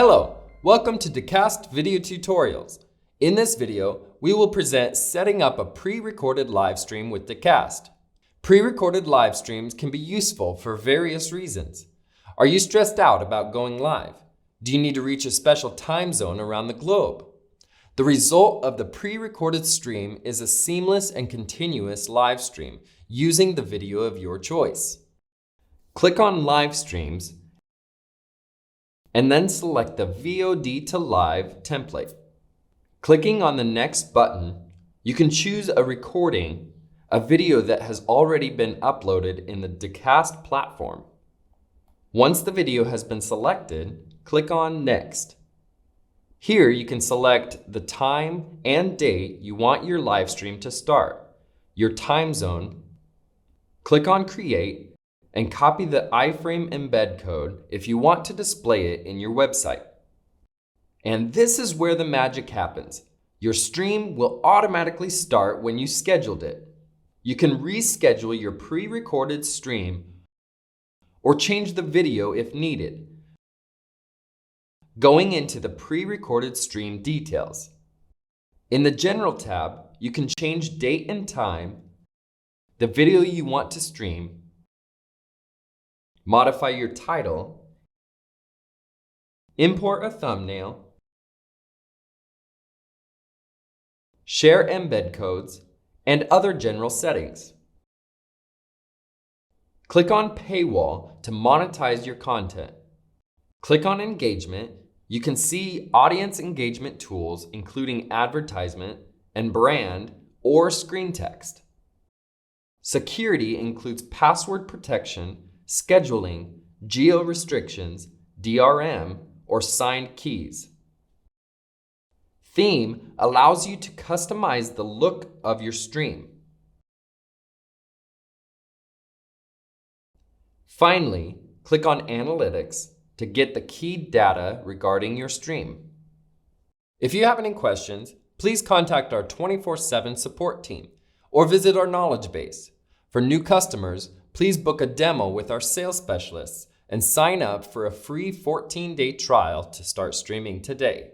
Hello, welcome to Dacast video tutorials. In this video, we will present setting up a pre-recorded live stream with Dacast. Pre-recorded live streams can be useful for various reasons. Are you stressed out about going live? Do you need to reach a special time zone around the globe? The result of the pre-recorded stream is a seamless and continuous live stream using the video of your choice. Click on Live Streams and then select the VOD-to-Live template. Clicking on the next button, you can choose a recording, a video that has already been uploaded in the Dacast platform. Once the video has been selected, click on Next. Here you can select the time and date you want your live stream to start, your time zone, click on Create, and copy the iframe embed code if you want to display it in your website. And this is where the magic happens. Your stream will automatically start when you scheduled it. You can reschedule your pre-recorded stream or change the video if needed. Going into the pre-recorded stream details. In the General tab, you can change date and time, the video you want to stream, modify your title, import a thumbnail, share embed codes, and other general settings. Click on Paywall to monetize your content. Click on Engagement. You can see audience engagement tools, including advertisement and brand or screen text. Security includes password protection, scheduling, geo-restrictions, DRM, or signed keys. Theme allows you to customize the look of your stream. Finally, click on Analytics to get the key data regarding your stream. If you have any questions, please contact our 24/7 support team or visit our knowledge base. For new customers, please book a demo with our sales specialists and sign up for a free 14-day trial to start streaming today.